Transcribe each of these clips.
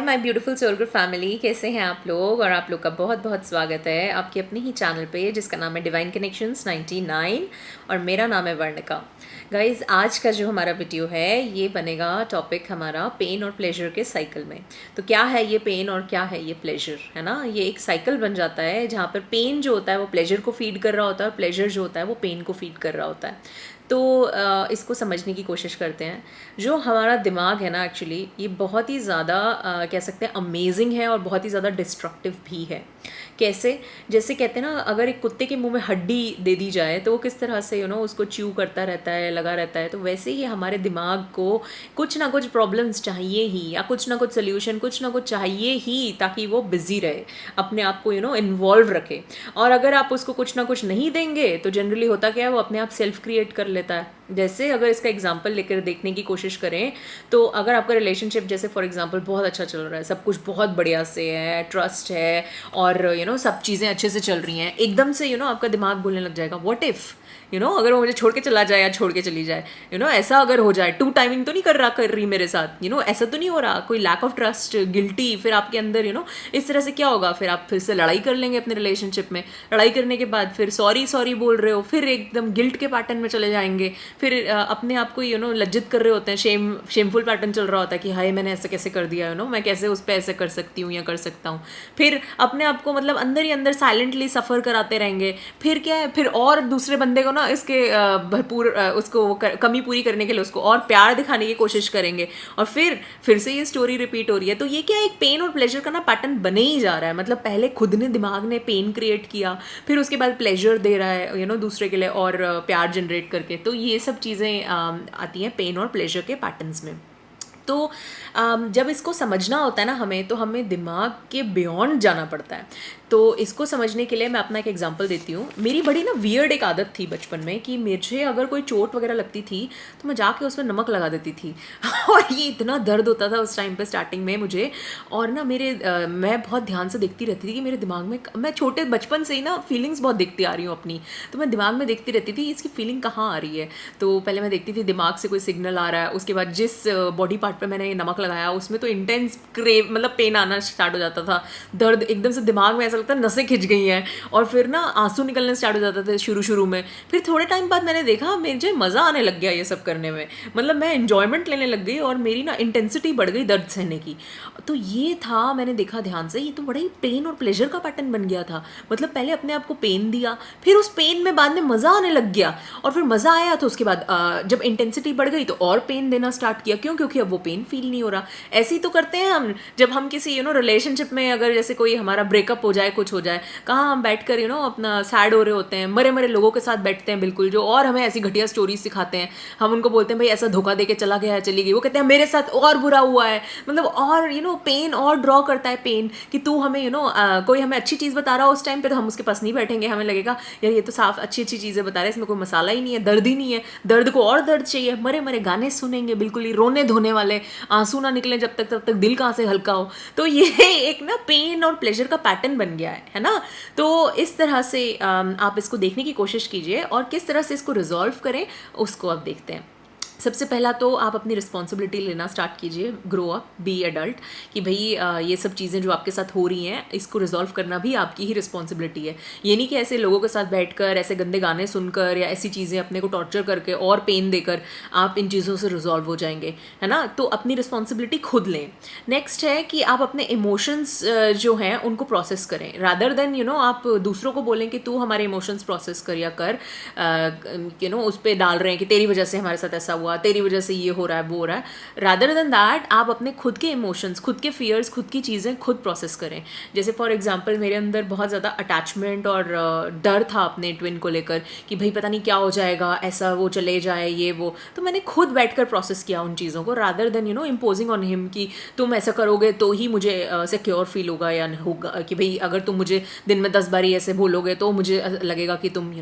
My beautiful सोलगुड family, कैसे हैं आप लोग। और आप लोग का बहुत बहुत स्वागत है आपके अपने ही चैनल पे जिसका नाम है डिवाइन कनेक्शंस 99 और मेरा नाम है वर्णिका। गाइज, आज का जो हमारा वीडियो है ये बनेगा टॉपिक हमारा पेन और प्लेजर के साइकिल में। तो क्या है ये पेन और क्या है ये प्लेजर, है ना। ये एक साइकिल बन जाता है जहाँ पर पेन जो होता है वो प्लेजर को फीड कर रहा होता है और प्लेजर जो होता है वो पेन को फीड कर रहा होता है। तो इसको समझने की कोशिश करते हैं। जो हमारा दिमाग है ना, एक्चुअली ये बहुत ही ज़्यादा कह सकते हैं अमेजिंग है और बहुत ही ज़्यादा डिस्ट्रक्टिव भी है। कैसे? जैसे कहते हैं ना, अगर एक कुत्ते के मुंह में हड्डी दे दी जाए तो वो किस तरह से उसको च्यू करता रहता है, लगा रहता है। तो वैसे ही हमारे दिमाग को कुछ ना कुछ प्रॉब्लम्स चाहिए ही, या कुछ ना कुछ सोल्यूशन कुछ ना कुछ चाहिए ही, ताकि वो बिजी रहे, अपने आप को इन्वॉल्व रखे। और अगर आप उसको कुछ ना कुछ नहीं देंगे तो जनरली होता क्या है, वो अपने आप सेल्फ क्रिएट कर लेता है। जैसे अगर इसका एग्जांपल लेकर देखने की कोशिश करें तो अगर आपका रिलेशनशिप जैसे फॉर एग्जांपल बहुत अच्छा चल रहा है, सब कुछ बहुत बढ़िया से है, ट्रस्ट है और सब चीज़ें अच्छे से चल रही हैं, एकदम से आपका दिमाग बोलने लग जाएगा व्हाट इफ़ अगर वो मुझे छोड़ के चला जाए या छोड़ के चली जाए, ऐसा अगर हो जाए, टू टाइमिंग तो नहीं कर रही मेरे साथ, ऐसा तो नहीं हो रहा, कोई लैक ऑफ ट्रस्ट, गिल्टी, फिर आपके अंदर इस तरह से क्या होगा, फिर आप फिर से लड़ाई कर लेंगे अपने रिलेशनशिप में। लड़ाई करने के बाद फिर सॉरी सॉरी बोल रहे हो, फिर एकदम गिल्ट के पैटर्न में चले जाएंगे, फिर अपने आप को लज्जित कर रहे होते हैं, शेमफुल पैटर्न चल रहा होता है कि हाय मैंने ऐसा कैसे कर दिया, मैं कैसे उस पर ऐसे कर सकती हूँ या कर सकता हूँ। फिर अपने आप को मतलब अंदर ही अंदर साइलेंटली सफ़र कराते रहेंगे। फिर क्या है, फिर और दूसरे बंदे को इसके भरपूर उसको कमी पूरी करने के लिए उसको और प्यार दिखाने की कोशिश करेंगे, और फिर से ये स्टोरी रिपीट हो रही है। तो ये क्या, एक पेन और प्लेजर का पैटर्न बने ही जा रहा है। मतलब पहले खुद ने, दिमाग ने पेन क्रिएट किया, फिर उसके बाद प्लेजर दे रहा है दूसरे के लिए और प्यार जनरेट करके। तो ये सब चीज़ें आती हैं पेन और प्लेजर के पैटर्न्स में। तो जब इसको समझना होता है ना हमें, तो हमें दिमाग के बियॉन्ड जाना पड़ता है। तो इसको समझने के लिए मैं अपना एक एग्जांपल देती हूँ। मेरी बड़ी वियर्ड एक आदत थी बचपन में कि मुझे अगर कोई चोट वगैरह लगती थी तो मैं जाके उसमें नमक लगा देती थी और ये इतना दर्द होता था उस टाइम पे स्टार्टिंग में मुझे। और मैं बहुत ध्यान से देखती रहती थी कि मेरे दिमाग में, मैं छोटे बचपन से ही फीलिंग्स बहुत देखती आ रही हूँ अपनी, तो मैं दिमाग में देखती रहती थी इसकी फीलिंग कहाँ आ रही है। तो पहले मैं देखती थी दिमाग से कोई सिग्नल आ रहा है, उसके बाद जिस बॉडी पार्ट पे मैंने ये नमक लगाया उसमें तो इंटेंस क्रेव, मतलब पेन आना स्टार्ट हो जाता था, दर्द एकदम से दिमाग में ऐसा लगता है नसें खिंच गई हैं, और फिर आंसू निकलने स्टार्ट हो जाते थे शुरू में। फिर थोड़े टाइम बाद मैंने देखा मुझे मज़ा आने लग गया ये सब करने में, मतलब मैं एन्जॉयमेंट लेने लग गई और मेरी इंटेंसिटी बढ़ गई दर्द सहने की। तो ये था, मैंने देखा ध्यान से, ये तो बड़ा ही पेन और प्लेजर का पैटर्न बन गया था। मतलब पहले अपने आप को पेन दिया, फिर उस पेन में बाद में मज़ा आने लग गया, और फिर मज़ा आया तो उसके बाद जब इंटेंसिटी बढ़ गई तो और पेन देना स्टार्ट किया। क्यों? क्योंकि अब वो पेन फील नहीं हो रहा। ऐसे ही तो करते हैं हम, जब हम किसी रिलेशनशिप में, अगर जैसे कोई हमारा ब्रेकअप हो जाए, कुछ हो जाए, कहाँ हम बैठ कर अपना सैड हो रहे होते हैं, मरे मरे लोगों के साथ बैठते हैं बिल्कुल, जो और हमें ऐसी घटिया स्टोरीज सिखाते हैं। हम उनको बोलते हैं भाई ऐसा धोखा दे के चला गया है, चली गई, वो कहते हैं मेरे साथ और बुरा हुआ है। मतलब और पेन और ड्रॉ करता है पेन कि तू हमें कोई हमें अच्छी चीज़ बता रहा हो उस टाइम पे तो हम उसके पास नहीं बैठेंगे, हमें लगेगा यार ये तो साफ अच्छी अच्छी चीज़ें बता रहे हैं, इसमें कोई मसाला ही नहीं है, दर्द ही नहीं है, दर्द को और दर्द चाहिए। मरे मरे गाने सुनेंगे बिल्कुल ही रोने धोने वाले, आंसू ना निकले जब तक, तब तक दिल कहाँ से हल्का हो। तो ये एक पेन और प्लेजर का पैटर्न बन गया है ना। तो इस तरह से आप इसको देखने की कोशिश कीजिए और किस तरह से इसको रिजॉल्व करें उसको अब देखते हैं। सबसे पहला तो आप अपनी रिस्पॉन्सिबिलिटी लेना स्टार्ट कीजिए, ग्रो अप, बी एडल्ट, कि भाई ये सब चीज़ें जो आपके साथ हो रही हैं इसको रिजॉल्व करना भी आपकी ही रिस्पॉन्सिबिलिटी है। ये नहीं कि ऐसे लोगों के साथ बैठकर ऐसे गंदे गाने सुनकर या ऐसी चीज़ें अपने को टॉर्चर करके और पेन देकर आप इन चीज़ों से रिजॉल्व हो जाएंगे, है ना। तो अपनी रिस्पॉन्सिबिलिटी खुद लें। नेक्स्ट है कि आप अपने इमोशंस जो हैं उनको प्रोसेस करें, रादर देन आप दूसरों को बोलें कि तू हमारे इमोशंस प्रोसेस कर या कर, उस पर डाल रहे हैं कि तेरी वजह से हमारे साथ ऐसा हुआ, तेरी वजह से ये हो रहा है, वो हो रहा है। रादर देन दैट आप अपने खुद के इमोशंस, खुद के फियर्स, खुद की चीज़ें खुद प्रोसेस करें। जैसे फॉर एग्जांपल मेरे अंदर बहुत ज़्यादा अटैचमेंट और डर था अपने ट्विन को लेकर कि भाई पता नहीं क्या हो जाएगा, ऐसा वो चले जाए, ये वो। तो मैंने खुद बैठकर प्रोसेस किया उन चीज़ों को, rather than imposing on him कि तुम ऐसा करोगे तो ही मुझे सिक्योर फील होगा, या होगा कि भाई अगर तुम मुझे दिन में 10 बारी ऐसे बोलोगे तो मुझे लगेगा कि तुम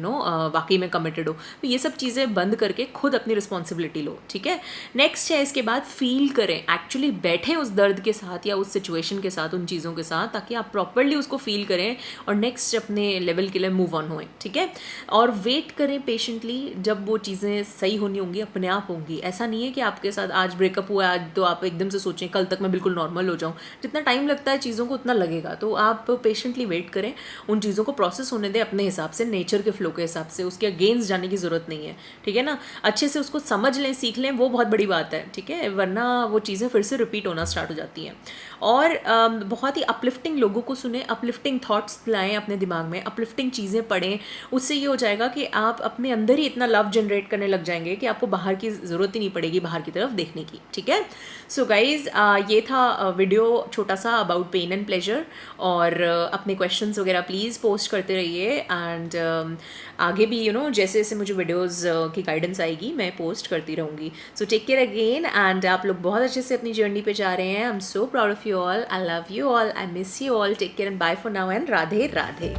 वाकई में कमिटेड हो। तो ये सब चीज़ें बंद करके खुद अपनी रिस्पॉन्सिबिलिटी पॉसिबिलिटी लो, ठीक है। नेक्स्ट है इसके बाद फील करें, एक्चुअली बैठें उस दर्द के साथ या उस सिचुएशन के साथ, उन चीज़ों के साथ, ताकि आप प्रॉपरली उसको फील करें और नेक्स्ट अपने लेवल के लिए मूव ऑन होएं, ठीक है। और वेट करें पेशेंटली, जब वो चीज़ें सही होनी होंगी अपने आप होंगी। ऐसा नहीं है कि आपके साथ आज ब्रेकअप हुआ है आज तो आप एकदम से सोचें कल तक मैं बिल्कुल नॉर्मल हो जाऊँ। जितना टाइम लगता है चीज़ों को उतना लगेगा, तो आप पेशेंटली वेट करें, उन चीज़ों को प्रोसेस होने दें अपने हिसाब से, नेचर के फ्लो के हिसाब से, उसके अगेंस्ट जाने की ज़रूरत नहीं है, ठीक है ना। अच्छे से उसको समझ लें, सीख लें, वो बहुत बड़ी बात है, ठीक है, वरना वो चीज़ें फिर से रिपीट होना स्टार्ट हो जाती हैं। और बहुत ही अपलिफ्टिंग लोगों को सुने, अपलिफ्टिंग थॉट्स लाएं अपने दिमाग में, अपलिफ्टिंग चीज़ें पढ़ें। उससे ये हो जाएगा कि आप अपने अंदर ही इतना लव जनरेट करने लग जाएंगे कि आपको बाहर की ज़रूरत ही नहीं पड़ेगी बाहर की तरफ देखने की, ठीक है। सो गाइज़, ये था वीडियो छोटा सा अबाउट पेन एंड प्लेजर। और अपने क्वेश्चंस वगैरह प्लीज़ पोस्ट करते रहिए, एंड आगे भी जैसे जैसे मुझे वीडियोस की गाइडेंस आएगी मैं पोस्ट करती रहूँगी। So take care again, and आप लोग बहुत अच्छे से अपनी जर्नी पे जा रहे हैं। I am so proud of you all, I love you all, I miss you all, take care and bye for now, and Radhe Radhe.